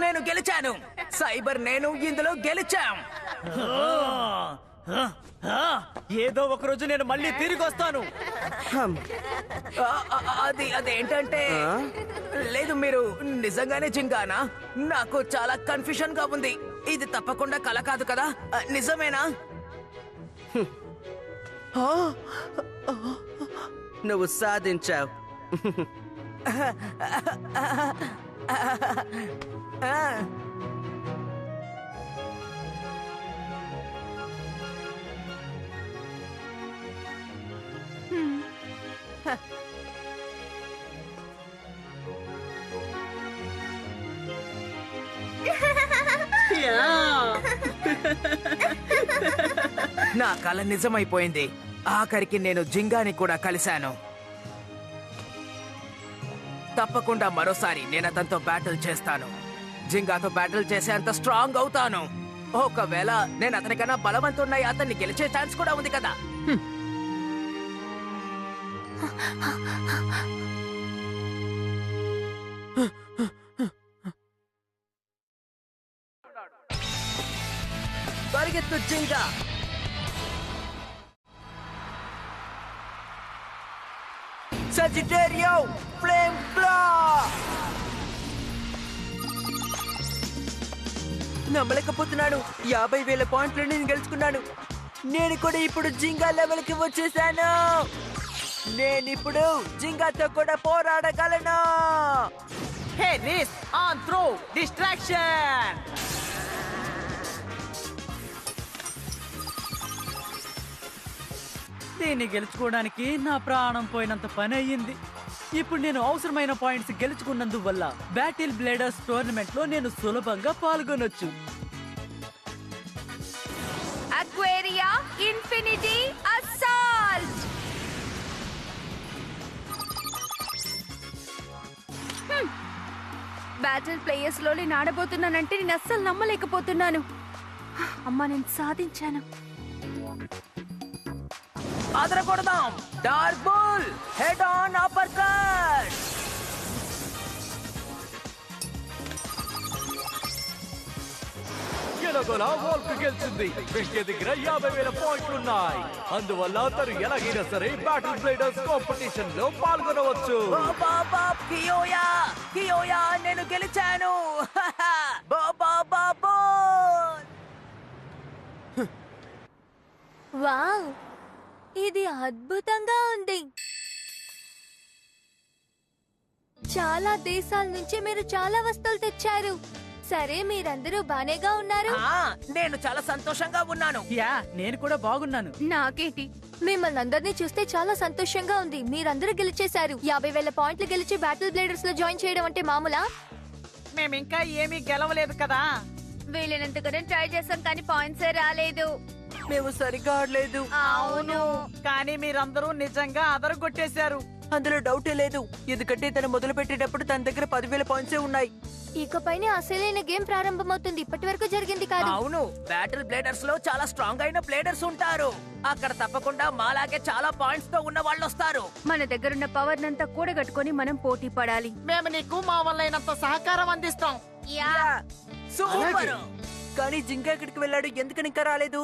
నేను గెలిచాను. సైబర్ నేను ఇందులో గెలిచాం. ఏదో ఒక రోజు నేను మళ్ళీ తిరిగి వస్తాను. అదేంటంటే లేదు, మీరు నిజంగానే జింగానా? నాకు చాలా కన్ఫ్యూషన్ గా ఉంది. ఇది తప్పకుండా కల కాదు కదా? నిజమేనా? నువ్వు సాధించావు. నా కల నిజమైపోయింది. ఆఖరికి నేను జింగాని కూడా కలిశాను. తప్పకుండా మరోసారి నేను అతనితో బ్యాటిల్ చేస్తాను. జింగాతో బ్యాటిల్ చేసేంత స్ట్రాంగ్ అవుతాను. ఒకవేళ నేను అతనికన్నా బలవంతున్నై అతన్ని గెలిచే ఛాన్స్ కూడా ఉంది కదా. పరిగెత్తు జింగా. సజిటేరియో ఫ్లేమ్ బ్లా. నమ్మలేకపోతున్నాను. 50,000 పాయింట్లు నేను గెలుచుకున్నాను. నేను కూడా ఇప్పుడు జింగా లెవెల్ కి వచ్చేసాను. నేనిప్పుడు జింగాతో కూడా పోరాడగలను. హే రిస్ ఆన్ త్రో డిస్ట్రాక్షన్. దీన్ని గెలుచుకోవడానికి నా ప్రాణం పోయినంత పని అయ్యింది. ఇప్పుడు నేను అవసరమైన పాయింట్స్ గెలుచుకున్నందువల్ల బ్యాటిల్ బ్లేడర్స్ టోర్నమెంట్ లో నేను సులభంగా పాల్గొనొచ్చు. Aquaria infinity assault. Battle players లో నేను ఆడబోతున్నానంటే నేను అస్సలు నమ్మలేకపోతున్నాను. అమ్మా, నేను సాధించాను. అదరగొడదాం. Dark bull head on upper cut. ఎలాగోలా వాల్క్ గెలిచింది. వెంకయ్య దగ్గర 50,000 పాయింట్లున్నాయి. అందువల్ల అతను ఎలాగైనా సరే బ్యాటిల్ బ్లేడర్స్ కాంపిటీషన్ లో పాల్గొనవచ్చు. కియోయా నేను గెలిచాను. వావ్, ఇది అద్భుతంగా ఉంది. చాలా దేశాల నుంచి మీరు చాలా వస్తువులు తెచ్చారు. సరే, మీరందరూ బానేగా ఉన్నారు? నేను చాలా సంతోషంగా ఉన్నాను. యా, నేను కూడా బాగున్నాను. నాకేంటి, మిమ్మల్ని అందరినీ చూస్తే చాలా సంతోషంగా ఉంది. మీరందరూ గెలిచేశారు. 50,000 పాయింట్లు గెలిచి బ్యాటిల్ బ్లేడర్స్ లో జాయిన్ చేయడం అంటే మామూలా? మేమింకా ఏమీ గెలవలేదు కదా. వీలైనంతగానే ట్రై చేశాం, కానీ పాయింట్సే రాలేదు. మేము సరిగ్గా ఆడలేదు. అవును. కానీ మీరందరూ నిజంగా అదరగొట్టేశారు. అందులో డౌటే లేదు. ఎందుకంటే తను మొదలు పెట్టేటప్పుడు తన దగ్గర 10,000 పాయింట్సే ఉన్నాయి. ఇకపైనే అసలైన గేమ్ ప్రారంభమవుతుంది. ఇప్పటి వరకు జరిగింది కాదు. అవును, బ్యాటిల్ బ్లేడర్స్ లో చాలా స్ట్రాంగ్ అయిన ప్లేయర్స్ ఉంటారు. అక్కడ తప్పకుండా మాలాగే చాలా పాయింట్స్ తో ఉన్న వాళ్ళు వస్తారు. మన దగ్గరున్న పవర్ నంతా కూడగట్టుకొని మనం పోటీ పడాలి. మేము నీకు మా వల్లైనంత సహకారం అందిస్తాం. సూపర్. కానీ జింక ఎక్కడికి వెళ్ళాడు? ఎందుకని ఇంకా రాలేదు?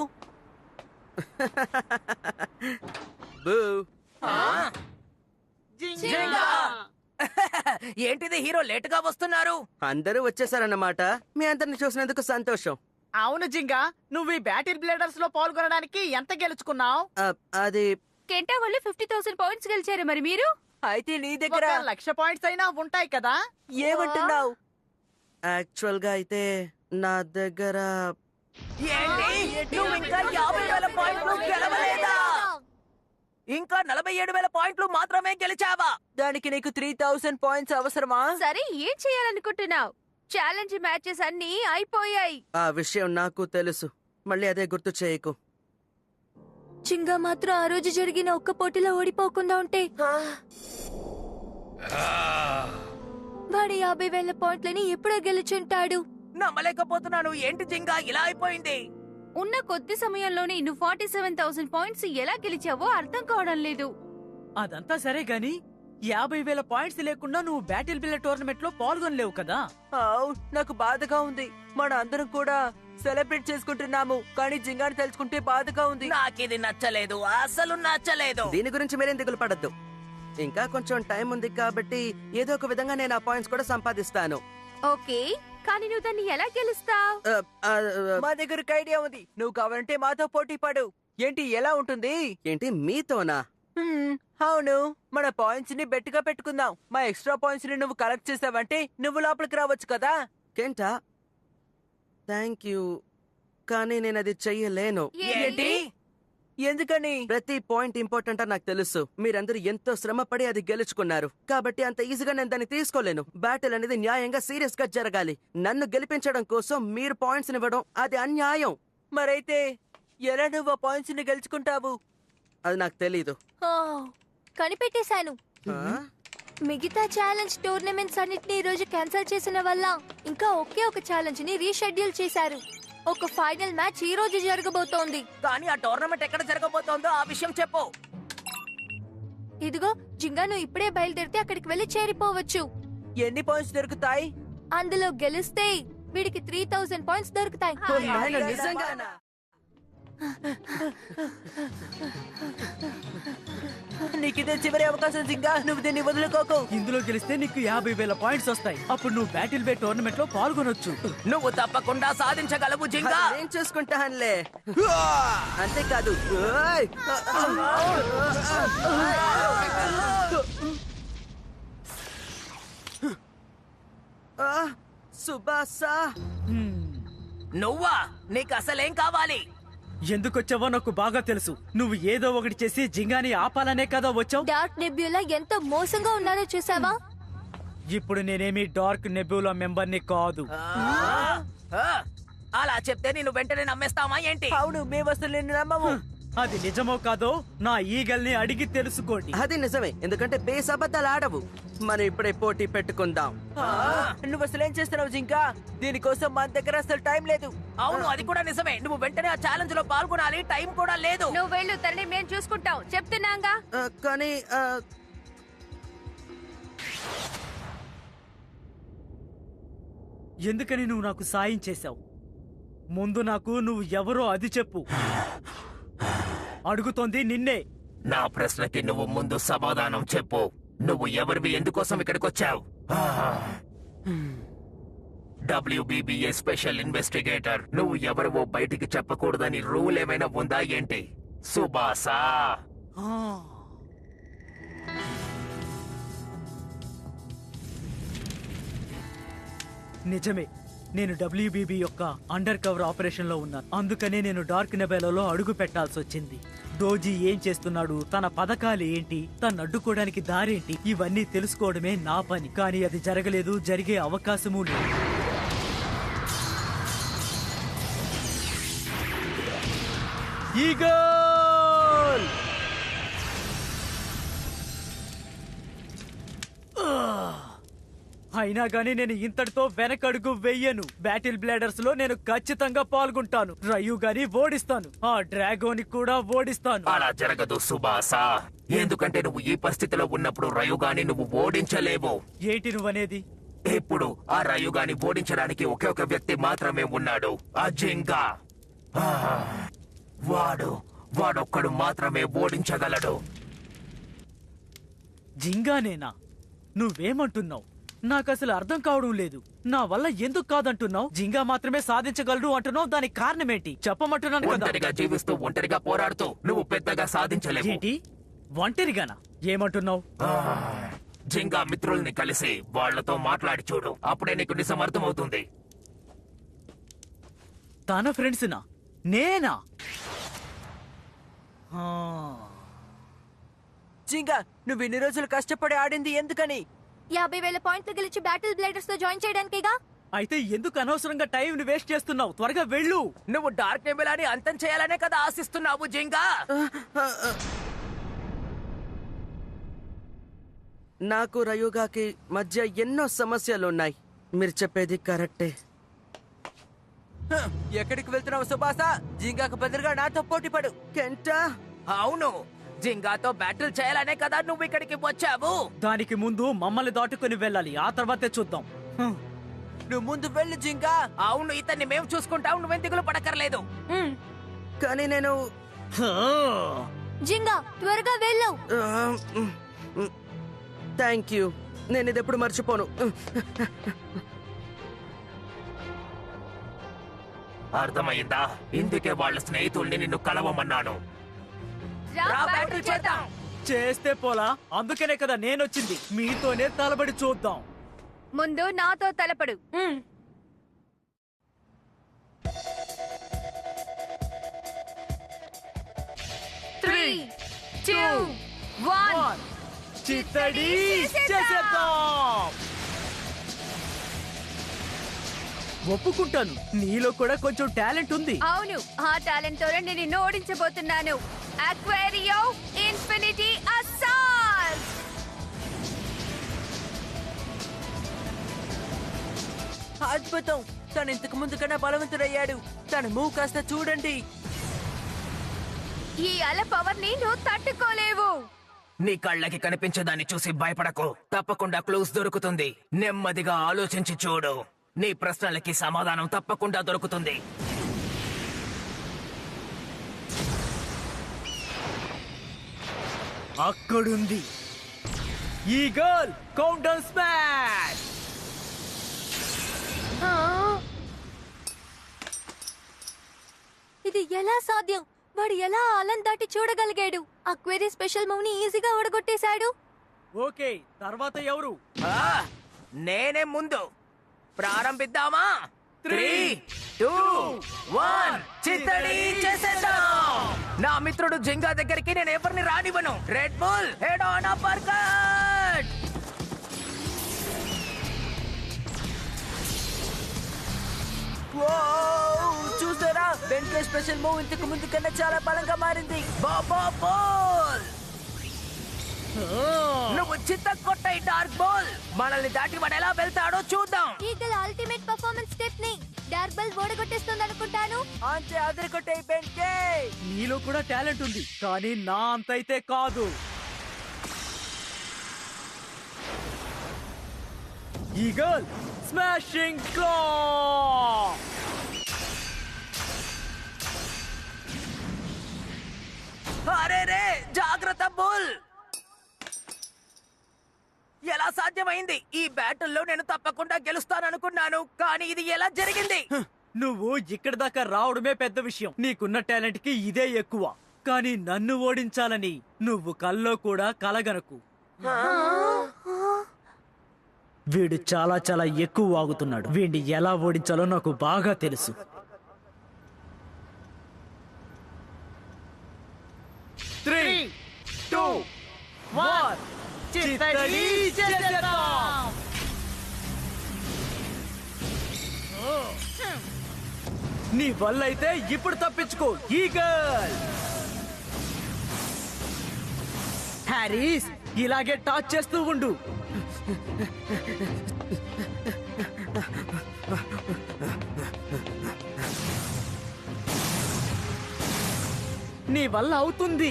ఏంటిది, హీరో లేట్ గా వస్తున్నారు? అందరూ వచ్చేసారన్నమాట. మీ అందరిని చూసినందుకు సంతోషం. అవును జింగా, నువ్వు ఈ బ్యాటిల్ బ్లేడర్స్ లో పాల్గొనడానికి ఎంత గెలుచుకున్నావు? అది కెంటా వాళ్ళు 50,000 పాయింట్స్ గెలిచారు. మరి మీరు? అయితే నీ దగ్గర 1,00,000 పాయింట్స్ అయినా ఉంటాయి కదా. ఏమంటున్నావు? యాక్చువల్ గా అయితే నా దగ్గర ఏంటి, నువ్వు ఇంకా 50,000 పాయింట్లు గెలవలేదా? ఇంకా 47,000 పాయింట్లు మాత్రమే గెలిచావా? దానికి నీకు 3,000 పాయింట్స్ అవసరమా? సరే, ఏం చేయాలనుకుంటున్నావు? ఛాలెంజ్ మ్యాచెస్ అన్ని అయిపోయాయి. ఆ విషయం నాకు తెలుసు. మళ్ళీ అదే గుర్తు చేయకు. చింగా మాత్రం ఆ రోజు జరిగిన ఒక్క పోటీలో ఓడిపోకుండా ఉంటే వాడి 50,000 పాయింట్లని ఎప్పుడో గెలుచుంటాడు. నమ్మలేకపోతున్నాను. ఏంటి జింగా ఇలా అయిపోయింది? ఉన్న కొద్ది సమయంలోనే నువ్వు 47,000 పాయింట్స్ ఎలా గెలిచావో అర్థం కావడం లేదు. అదంతా సరే గాని 50,000 పాయింట్స్ లేకుండా నువ్వు బ్యాటిల్ బిల్లర్ టోర్నమెంట్ లో పాల్గొనలేవు కదా. నాకు బాధగా ఉంది. మన అందరం కూడా సెలబ్రేట్ చేసుకుంటున్నాము, కానీ జింగాని తెలుసుకుంటే బాధగా ఉంది. నాకిది నచ్చలేదు, అసలు నచ్చలేదు. దీని గురించి మీరేం దిగులు పడద్దు. ఇంకా కొంచెం టైం ఉంది కాబట్టి ఏదో ఒక విధంగా నేను ఆ పాయింట్స్ కూడా సంపాదిస్తాను. ఓకే, కానీ నువ్వు దాన్ని ఎలా గెలుస్తావు? మా దగ్గర ఒక ఐడియా ఉంది. నువ్వు కావాలంటే మాతో పోటీ పడు. ఏంటి, ఎలా ఉంటుంది? ఏంటి మీతోనా? అవును, మన పాయింట్స్ ని బెట్టుగా పెట్టుకుందాం. మా ఎక్స్ట్రా పాయింట్స్ ని నువ్వు కలెక్ట్ చేసావంటే నువ్వు లోపలికి రావచ్చు కదా. కెంటా, థ్యాంక్ యూ, కానీ నేను అది చెయ్యలేను. ఏంటి? ఎందుకని? ప్రతి పాయింట్ ఇంపార్టెంట్ అని నాకు తెలుసు. మీరందరూ ఎంతో శ్రమపడి అది గెలుచుకున్నారు, కాబట్టి అంత ఈజీగా నేను దాన్ని తీసుకోలేను. బ్యాటిల్ అనేది న్యాయంగా సీరియస్ గా జరగాలి. నన్ను గెలిపించడం కోసం మీరు పాయింట్స్ ఇవ్వడం అది అన్యాయం. మరైతే ఎలా నువ్వు ఆ పాయింట్స్ ని గెలుచుకుంటావు? అది నాకు తెలీదు. కనిపెట్టేశాను. మిగతా ఛాలెంజ్ టోర్నమెంట్స్ అన్నిటిని ఈ రోజు క్యాన్సిల్ చేసిన వల్ల ఇంకా ఒకే ఒక ఛాలెంజ్ ని రీషెడ్యూల్ చేశారు. ఒక ఫైనల్ మ్యాచ్ ఈ రోజు జరగబోతోంది. కానీ ఆ టోర్నమెంట్ ఎక్కడ జరగబోతోందో ఆ విషయం చెప్పు. ఇదిగో జింగా, నువ్వు ఇప్పుడే బయలుదేరితే అక్కడికి వెళ్లి చేరిపోవచ్చు. ఎన్ని పాయింట్స్ దొరుకుతాయి? అందులో గెలిస్తే వీడికి 3000 పాయింట్స్ దొరుకుతాయి. నిజంగానా? నీకిదే చివరి అవకాశం జింగా, నువ్వు దీన్ని వదులుకోకు. ఇందులో గెలిస్తే నీకు 50,000 పాయింట్స్ వస్తాయి. అప్పుడు నువ్వు బ్యాటిల్ బే టోర్నమెంట్ లో పాల్గొనొచ్చు. నువ్వు తప్పకుండా సాధించగలవు జింగా. అది నేను చూసుకుంటానులే. అంతేకాదు, ఓయ్! సుబాసా, నువ్వా? నీకు అసలేం కావాలి? ఎందుకొచ్చావో నాకు బాగా తెలుసు. నువ్వు ఏదో ఒకటి చేసి జింగాని ఆపాలనే కదా వచ్చావు. డార్క్ నెబ్యులా ఎంత మోసంగా ఉన్నారో చూసావా? ఇప్పుడు నేనేమి డార్క్ నెబ్యులా మెంబర్ని కాదు. అలా చెప్తే నేను వెంటనే నమ్మేస్తావా ఏంటి? అవును, మేము అసలు నిన్ను నమ్మము. అది నిజమో కాదో నా ఈగల్ని అడిగి తెలుసుకోండి. అది నిజమే, ఎందుకంటే బేస్ అబద్ధాలు ఆడవు. మనం ఇప్పుడే పోటీ పెట్టుకుందాం. నువ్వు అసలేం చేస్తున్నావు జింకా? దీనికోసం మన దగ్గర అసలు టైం లేదు. అవును, అది కూడా నిజమే. నువ్వు వెంటనే ఆ ఛాలెంజ్ లో పాల్గొనాలి, టైం కూడా లేదు. నువ్వు వెళ్ళు, తల్లి, మేము చూసుకుంటాం, చెప్తున్నాగా. కానీ ఎందుకని నువ్వు నాకు సాయం చేశావు? ముందు నాకు నువ్వు ఎవరో అది చెప్పు. అడుగుతోంది నిన్నే. నా ప్రశ్నకి నువ్వు ముందు సమాధానం చెప్పు. నువ్వు ఎవరివి, ఎందుకోసం ఇక్కడికి వచ్చావు? WBBA special investigator. నువ్వు ఎవరివో బయటికి చెప్పకూడదని రూల్ ఏమైనా ఉందా ఏంటి? సుబాసా, నిజమే, నేను WBB యొక్క అండర్ కవర్ ఆపరేషన్ లో ఉన్నాను. అందుకనే నేను డార్క్ నెబెలలో అడుగు పెట్టాల్సి వచ్చింది. దోజీ ఏం చేస్తున్నాడు, తన పథకాలు ఏంటి, తను అడ్డుకోవడానికి దారేంటి, ఇవన్నీ తెలుసుకోవడమే నా పని. కానీ అది జరగలేదు, జరిగే అవకాశమూ లేదు. ఈగల్! అయినా గానీ నేను ఇంతటితో వెనకడుగు వెయ్యను. బ్యాటిల్ బ్లేడర్స్ లో నేను ఖచ్చితంగా పాల్గొంటాను. రయు గాని ఓడిస్తాను, ఆ డ్రాగోని కూడా ఓడిస్తాను. అలా జరగదు సుబాసా. ఎందుకంటే నువ్వు ఈ పరిస్థితిలో ఉన్నప్పుడు రయుగాని నువ్వు ఓడించలేవు. ఏంటి నువ్వనేది? ఇప్పుడు ఆ రయుగాని ఓడించడానికి ఒకే ఒక వ్యక్తి మాత్రమే ఉన్నాడు, ఆ జింగా. వాడొక్కడు మాత్రమే ఓడించగలడు. జింగానేనా? నువ్వేమంటున్నావు? నాకసలు అర్థం కావడం లేదు. నా వల్ల ఎందుకు కాదంటున్నావు? జింగా మాత్రమే సాధించగలడు అంటున్నావు, దానికి కారణమేంటి చెప్పమంటున్నాను కదా. ఒంటరిగా జీవిస్తూ ఒంటరిగా పోరాడుతూ నువ్వు పెద్దగా సాధించలేవు. ఏంటి, ఒంటరిగానా? ఏమంటున్నావు? జింగా మిత్రుల్ని కలిసి వాళ్లతో మాట్లాడి చూడు, అప్పుడే నీకు నిజం అర్థమవుతుంది. తన ఫ్రెండ్స్నా? నేనా? జింగా, నువ్వు ఇన్ని రోజులు కష్టపడి ఆడింది ఎందుకని? 50,000 పాయింట్లు గెలిచి బ్యాటిల్ బ్లేడర్స్ తో జాయిన్ చేయడానికిగా. అయితే ఎందుకు అనవసరంగా టైం వేస్ట్ చేస్తున్నావు? త్వరగా వెళ్ళు. నువ్వు డార్క్ నెబులాని అంతం చేయాలనే కదా ఆశిస్తున్నావు జింగా. నాకు రయుగాకి మధ్య ఎన్నో సమస్యలున్నాయి. మీరు చెప్పేది కరెక్టే. ఎక్కడికి వెళ్తున్నావు సుబాసా? జింగాకు బదులుగా నాతో పోటీ పడు. కెంటా, అవును, జింగాతో బ్యాటిల్ చేయాలనే కదా నువ్వు ఇక్కడికి వచ్చావు. దానికి ముందు మమ్మల్ని దాటుకుని వెళ్ళాలి, ఆ తర్వాతే చూద్దాం. నువ్వు ముందు వెళ్ళు జింగా. అవును, ఇతన్ని మేము చూసుకుంటాం, నువ్వేం దిగులు పడక్కర్లేదు. కానీ నేను జింగా త్వరగా వెళ్ళు. థ్యాంక్ యూ, నేను ఇది ఎప్పుడు మర్చిపోను. అర్థమైందా? ఇందుకే వాళ్ళ స్నేహితుల్ని నిన్ను కలవమన్నాను. రా బ్యాటిల్ చేద్దాం. చేస్తే పోలా, అందుకనే కదా నేనొచ్చింది. మీతోనే తలబడి చూద్దాం. ముందు నాతో తలపడు. 3, 2, 1. చిత్తడి చేసేద్దాం. ఒప్పుకుంటాను, నీలో కూడా కొంచెం టాలెంట్ ఉంది. అవును, ఆ టాలెంట్ తోనే నేను నిన్ను ఓడించబోతున్నాను. అక్వేరియో ఇన్ఫినిటీ అసాల్ట్. అద్భుతం, తను ఇంతకు ముందు కన్నా బలవంతుడయ్యాడు. తన మూవ్ కాస్త చూడండి. ఈ అల పవర్ ని నువ్వు తట్టుకోలేవు. నీ కళ్ళకి కనిపించేదాన్ని చూసి భయపడకు. తప్పకుండా క్లూస్ దొరుకుతుంది. నెమ్మదిగా ఆలోచించి చూడు. నీ ప్రశ్నలకి సమాధానం తప్పకుండా దొరుకుతుంది. అక్కడుంది ఈగల్ కౌంటర్ స్మాష్. ఇది ఎలా సాధ్యం? వాడు ఎలా అలం దాటి చూడగలిగాడు? అక్వేరీ స్పెషల్ మూవ్ ని ఈజీగా ఓడగొట్టేశాడు. ఓకే, తర్వాత ఎవరు? నేనే ముందు. ప్రారంభిద్దామా? 3, 2, 1 చిత్తడి చేసేద్దాం. నా మిత్రుడు జింగా దగ్గరికి నేను ఎవరిని రానివ్వను. Red bull head on upper cut. చూసారా, వెంకటేష్ స్పెషల్ మూవ్ ఇంతకు ముందు కన్నా చాలా బలంగా మారింది. బాల్, నువ్వు చిత్త కొట్టై డార్క్ బాల్. మనల్ని దాటి వాడు ఎలా వెళ్తాడో చూద్దాం. ఈగల్ అల్టిమేట్ పర్ఫార్మెన్స్ స్టెప్ ని డార్క్ బల్ ఓడగొట్టేస్తుంది అనుకుంటాను. అంతే, అదరగొట్టే బెంకే. నీలో కూడా టాలెంట్ ఉంది, కానీ నా అంతైతే కాదు. ఈగల్ స్మాషింగ్ క్లా. అరే రే, జాగ్రత్త బుల్. ఎలా సాధ్యమైంది? ఈ బ్యాటిల్లో నేను తప్పకుండా గెలుస్తాననుకున్నాను, కానీ ఇది ఎలా జరిగింది? నువ్వు ఇక్కడి దాకా రావడమే పెద్ద విషయం. నీకున్న టాలెంట్ కి ఇదే ఎక్కువ. కానీ నన్ను ఓడించాలని నువ్వు కల్లో కూడా కలగనకు. వీడు చాలా చాలా ఎక్కువ వాగుతున్నాడు. వీడిని ఎలా ఓడించాలో నాకు బాగా తెలుసు. 3, 2, 1 చిత్తడి చేసేద్దాం. నీ వల్ల అయితే ఇప్పుడు తప్పించుకో ఈగల్. హ్యారీస్, ఇలాగే టాచ్ చేస్తూ ఉండు. నీ వల్ల అవుతుంది.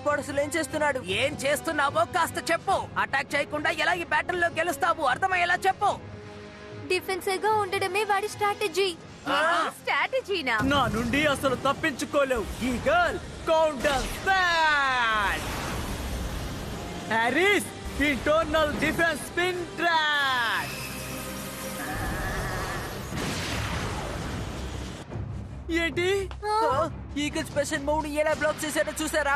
పొడుసులు ఏం చేస్తున్నాడు? ఏం చేస్తున్నావో కాస్త చెప్పు. అటాక్ చేయకుండా ఎలా ఈ బ్యాటిల్లో గెలుస్తావు? అర్థమయ్యేలా చెప్పు. డిఫెన్సివ్ గా ఉండడమే వాడి స్ట్రాటజీ. స్ట్రాటజీనా? నా నుండి అసలు తప్పించుకోలేవు. Eagle counter smash. Harris internal defence spin track. ఏంటి? ఈగల్ స్పెషల్ మూవ్ ని ఎలా బ్లాక్ చేశాడో చూసారా?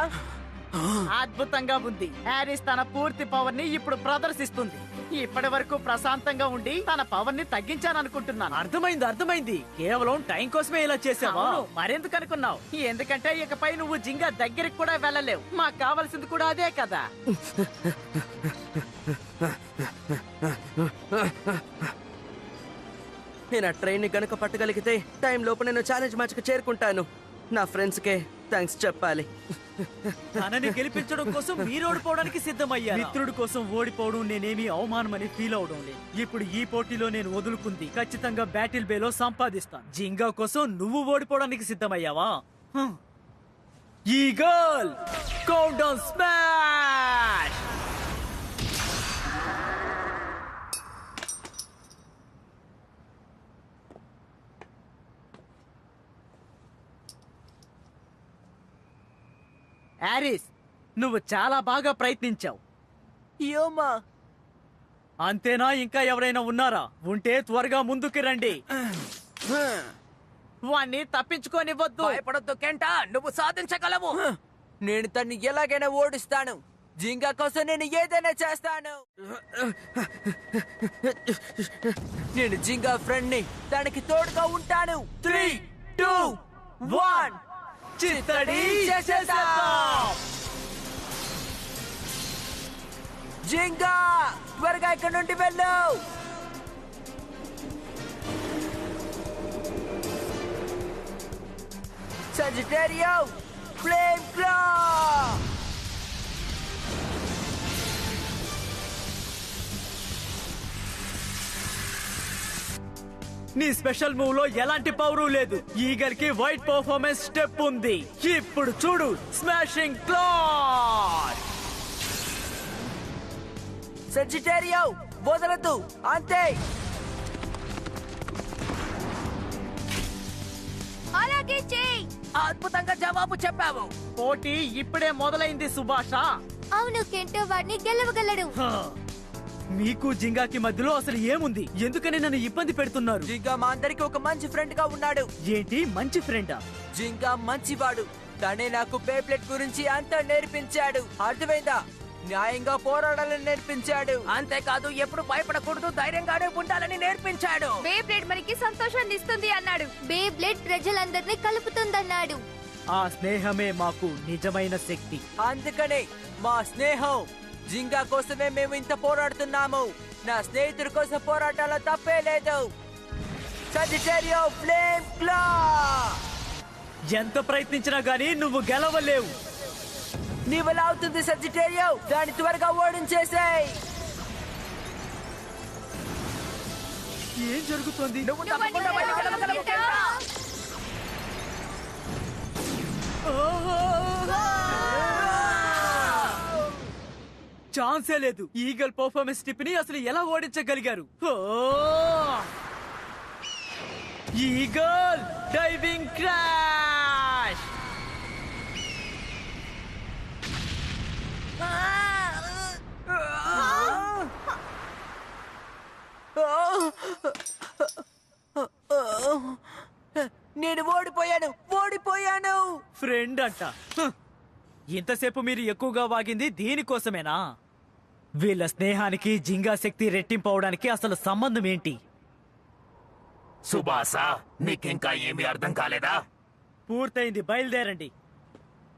అద్భుతంగా ఉంది. హ్యారీస్ తన పూర్తి పవర్ ని ఇప్పుడు ప్రదర్శిస్తుంది. ఇప్పటి వరకు ప్రశాంతంగా ఉండి తన పవర్ ని తగ్గించాననుకుంటున్నాను. అర్థమైంది. కేవలం టైం కోసమే ఇలా చేసావా? మరెందుకు అనుకున్నావు? ఎందుకంటే ఇకపై నువ్వు జింగా దగ్గరికి కూడా వెళ్ళలేవు. మాకు కావాల్సింది కూడా అదే కదా. నేను ఆ ట్రైన్ ని గనుక పట్టగలిగితే టైం లోపు నేను ఛాలెంజ్ మ్యాచ్ కు చేరుకుంటాను. నా ఫ్రెండ్స్ కే థ్యాంక్స్ చెప్పాలి. తనని గెలిపించడం కోసం మీరు ఓడిపోవడానికి సిద్ధమయ్యారు. మిత్రుడి కోసం ఓడిపోవడం నేనేమి అవమానమని ఫీల్ అవడం లేదు. ఇప్పుడు ఈ పోటీలో నేను వదులుకుంది ఖచ్చితంగా బ్యాటిల్ బేలో సంపాదిస్తాను. జింగా కోసం నువ్వు ఓడిపోవడానికి సిద్ధమయ్యావా? Eagle countdown smash! Harris, నువ్వు చాలా బాగా ప్రయత్నించావు. యోమా అంతేనా? ఇంకా ఎవరైనా ఉన్నారా? ఉంటే త్వరగా ముందుకి రండి. వాణ్ణి తప్పించుకోనివ్వద్దు. భయపడొద్దు కెంటా, నువ్వు సాధించగలవు. నేను తన్ని ఎలాగైనా ఓడిస్తాను. జింగా కోసం నేను ఏదైనా చేస్తాను. నేను జింగా ఫ్రెండ్ ని, దానికి తోడుగా ఉంటాను. 3, 2, 1 చిత్తడి చేసేద్దాం. జింగా త్వరగా ఇక్కడ నుండి వెళ్ళు. Sagittario, Flame Claw! నీ స్పెషల్ మూవ్ లో ఎలాంటి పవరు లేదు. ఈగల్ కి వైట్ పర్ఫార్మెన్స్ స్టెప్ ఉంది. ఇప్పుడు చూడు, స్మాషింగ్ క్లాట్. Sagittario, వదలద్దు, అంతే. అలాగే చెయ్యి. అద్భుతంగా జవాబు చెప్పావు. పోటీ ఇప్పుడే మొదలైంది సుభాష. అవును, కెంటో వాడిని గెలవగలడు. హ. మీకు జింగాకి మధ్యలో అసలు ఏముంది? ఎందుకని నన్ను ఇబ్బంది పెడుతున్నారు? జింగా మా అందరికి ఒక మంచి ఫ్రెండ్ గా ఉన్నాడు. ఏంటి మంచి ఫ్రెండా? జింగా మంచివాడు. తనే నాకు బేబ్లెట్ గురించి అంతా నేర్పించాడు. అర్థమైందా? న్యాయంగా పోరాడాలని నేర్పించాడు. అంతేకాదు ఎప్పుడు భయపడకూడదు, ధైర్యంగానే ఉండాలని నేర్పించాడు. బేబ్లేడ్ మనకి సంతోషాన్ని ఇస్తుంది అన్నాడు. బేబ్లేడ్ ప్రజలందరినీ కలుపుతుందన్నాడు. ఆ స్నేహమే మాకు నిజమైన శక్తి. అందుకనే మా స్నేహం. జింగా కోసమే మేము ఇంత పోరాడుతున్నాము. నా స్నేహితుడి కోసం పోరాటాలో తప్పే లేదు. Sagittario, Flame Claw! ఎంత ప్రయత్నించినా గానీ నువ్వు గెలవలేవు. నీ వల్ల అవుతుంది Sagittario. దాన్ని త్వరగా ఓడించేసేయ్. ఏం జరుగుతోంది? నువ్వు తప్పకుండా బయటకెళ్ళగలవు, కెంటా. ఛాన్సే లేదు. ఈగల్ పర్ఫార్మెన్స్ టిప్ ని అసలు ఎలా ఓడించగలిగారు? Eagle diving crash! నేను ఓడిపోయాను. ఫ్రెండ్ అంట. హ్. ఇంతసేపు మీరు ఎక్కువగా వాగింది దీనికోసమేనా? వీళ్ళ స్నేహానికి జింగా శక్తి రెట్టింపు అవడానికి అసలు సంబంధం ఏంటి? సుభాసా, నీకింకా ఏమీ అర్థం కాలేదా? పూర్తయింది, బయలుదేరండి.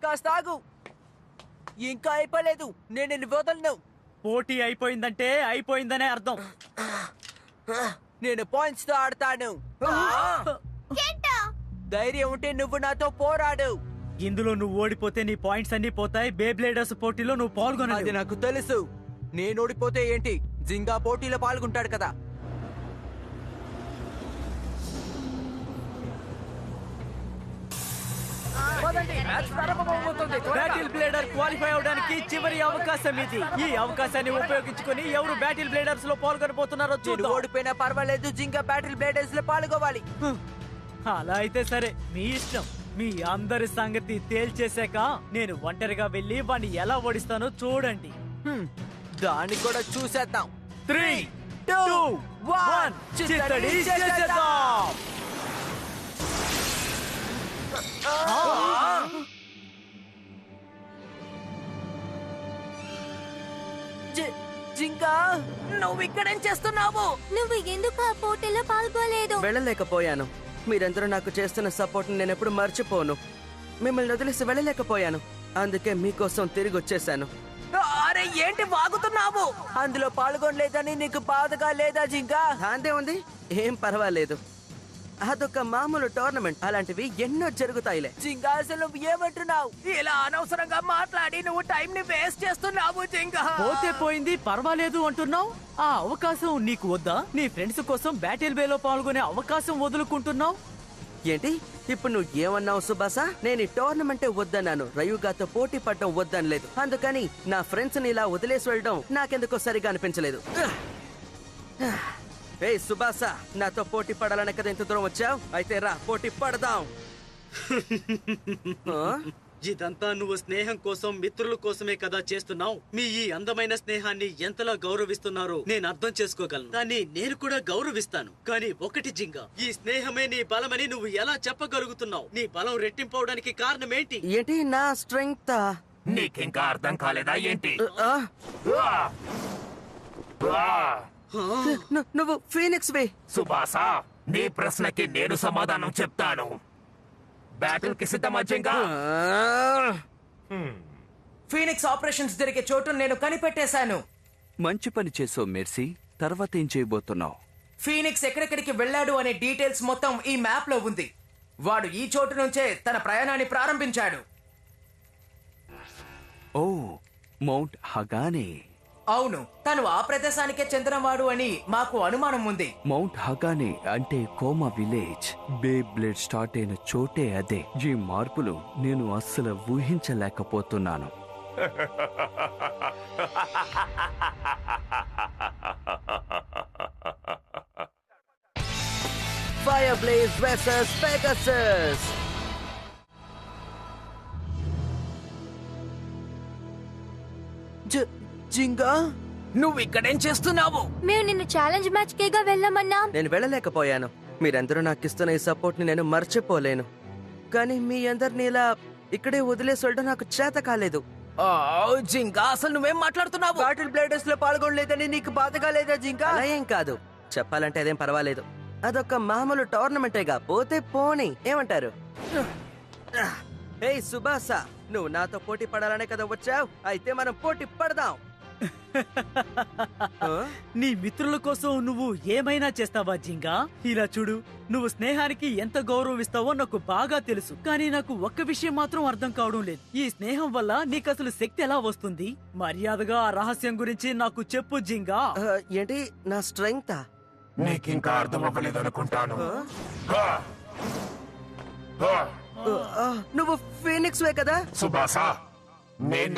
కాస్త ఆగు. ఇంకా అయిపోలేదు. నేను నిన్ను వదలను. పోటీ అయిపోయిందంటే అయిపోయిందనే అర్థం. నేను పాయింట్స్ తో ఆడతాను. ధైర్యం ఉంటే నువ్వు నాతో పోరాడు. ఇందులో నువ్వు ఓడిపోతే నీ పాయింట్స్ అన్ని పోతాయి. బేబ్లేడర్స్ పోటీలో నువ్వు అది పాల్గొనాలి. నాకు తెలుసు. నేను ఓడిపోతే ఏంటి? జింగా పోటీలో పాల్గొంటాడు కదా. బ్యాటిల్ బ్లేడర్ క్వాలిఫై అవడానికి చివరి అవకాశం ఇది. ఈ అవకాశాన్ని ఉపయోగించుకొని ఎవరు బ్యాటిల్ బ్లేడర్స్ లో పాల్గొనబోతున్నారో నేను చూద్దాం. ఓడిపోయినా పర్వాలేదు, జింగా బ్యాటిల్ బ్లేడర్స్ లో పాల్గొవాలి. అలా అయితే సరే, మీ ఇష్టం. మీ అందరి సంగతి తేల్చేశాక నేను ఒంటరిగా వెళ్ళి వాడిని ఎలా ఓడిస్తానో చూడండి. దాన్ని కూడా చూసేద్దాం. 3, 2, 2, 1 చిత్తడి చేసేద్దాం. జింగా, నువ్వు ఇక్కడేం చేస్తున్నావు? నువ్వు ఎందుకు ఆ పోటీలో పాల్గొలేదు? వెళ్ళలేకపోయాను. మీరందరూ నాకు చేస్తున్న సపోర్ట్ నేను ఎప్పుడు మర్చిపోను. మిమ్మల్ని వదిలేసి వెళ్ళలేకపోయాను. అందుకే మీకోసం తిరిగి వచ్చేసాను. అరే ఏంటి వాగుతున్నావు? అందులో పాల్గొనలేదని నీకు బాధగా లేదా జింగా? దాందే ఉంది, ఏం పర్వాలేదు. అదొక మామూలు టోర్నమెంట్. అలాంటివి ఎన్నో జరుగుతాయిలే. జింగా అసలు నువ్వు ఏమంటున్నావు? ఇలా అనవసరంగా మాట్లాడి నువ్వు టైం ని వేస్ట్ చేస్తున్నావు జింగా. పోతే పోయింది, పర్వాలేదు అంటున్నావు. ఆ అవకాశం నీకు వద్దా? నీ ఫ్రెండ్స్ కోసం బ్యాటిల్ వేలో పాల్గొనే అవకాశం వదులుకుంటున్నావు. ఏంటి ఇప్పుడు నువ్వు ఏమన్నావు సుబాసా? నేను ఈ టోర్నమెంటే వద్దన్నాను, రయుగాతో పోటీ పడడం వద్దనలేదు. అందుకని నా ఫ్రెండ్స్ ని ఇలా వదిలేసి వెళ్ళడం నాకెందుకో సరిగా అనిపించలేదు. ఏ సుబాసా, నాతో పోటీ పడాలనే కదా ఇంత దూరం వచ్చావు? అయితే రా, పోటీ పడదాం. ఆ? ఇదంతా నువ్వు స్నేహం కోసం, మిత్రుల కోసమే కదా చేస్తున్నావు. మీ ఈ అందమైన స్నేహాన్ని ఎంతలా గౌరవిస్తున్నారో నేను అర్థం చేసుకోగలను. కానీ నేను కూడా గౌరవిస్తాను. కానీ ఒకటి జింగా, ఈ స్నేహమే నీ బలమని నువ్వు ఎలా చెప్పగలుగుతున్నావు? నీ బలం రెట్టింపవడానికి కారణం ఏంటి? ఏంటి నా స్ట్రెంగ్త్? నీకింకా అర్థం కాలేదా ఏంటి? నువ్వు ఫీనిక్స్ వే. సుబాసా, నీ ప్రశ్నకి నేను సమాధానం చెప్తాను. బ్యాటిల్ కి సిద్ధమా జింగా? ఫీనిక్స్ ఆపరేషన్స్ జరిగే చోటు నేను కనిపెట్టేశాను. మంచి పని చేసావు మెర్సీ. తర్వాత ఏం చేయబోతున్నావు? ఫీనిక్స్ ఎక్కడెక్కడికి వెళ్ళాడు అనే డీటెయిల్స్ మొత్తం ఈ మ్యాప్ లో ఉంది. వాడు ఈ చోటు నుంచే తన ప్రయాణాన్ని ప్రారంభించాడు. ఓ, మౌంట్ హగానే. అవును, తను ఆ ప్రదేశానికే చెందినవాడు అని మాకు అనుమానం ఉంది. మౌంట్ హగానే అంటే Koma village. Beyblade start అయిన చోటే అదే. ఈ మార్పులు నేను అస్సలు ఊహించలేకపోతున్నాను. Fire blaze versus Pegasus. Ginga, నువ్వు ఇక్కడేం చేస్తున్నావు? మేము నిన్ను ఛాలెంజ్ మ్యాచ్ కేగా వెళ్ళమన్నా. నేను వెళ్ళలేకపోయాను. మీరందరూ నాకు ఇస్తున్న ఈ సపోర్ట్ ని నేను మర్చిపోలేను. కానీ మీ అందరిని ఇలా ఇక్కడే వదిలేసి వెళ్ళడం నాకు చేత కాలేదు. జింగా, అసలు నువ్వేం మాట్లాడుతున్నావు? బాటిల్ బ్లేడర్స్ లో పాల్గొనలేదని నీకు బాధగా లేదా జింకా? అలా ఏం కాదు, చెప్పాలంటే అదేం పర్వాలేదు. అదొక మామూలు టోర్నమెంటేగా, పోతే పోనీ. ఏమంటారు? ఏయ్ సుబాసా, నువ్వు నాతో పోటీ పడాలనే కదా వచ్చావు? అయితే మనం పోటీ పడదాం. నీ మిత్రుల కోసం నువ్వు ఏమైనా చేస్తావా జింగా? ఇలా చూడు, నువ్వు స్నేహానికి ఎంత గౌరవం ఇస్తావో నాకు బాగా తెలుసు. కానీ నాకు ఒక్క విషయం మాత్రం అర్థం కావడం లేదు. ఈ స్నేహం వల్ల నీకు అసలు శక్తి ఎలా వస్తుంది? మర్యాదగా ఆ రహస్యం గురించి నాకు చెప్పు జింగా. ఏంటి నా స్ట్రెంగ్తా? నీకింకా అర్థం అవ్వలేదనుకుంటాను. నువ్వు ఫీనిక్స్ వే కదా? సుబాసా, నేను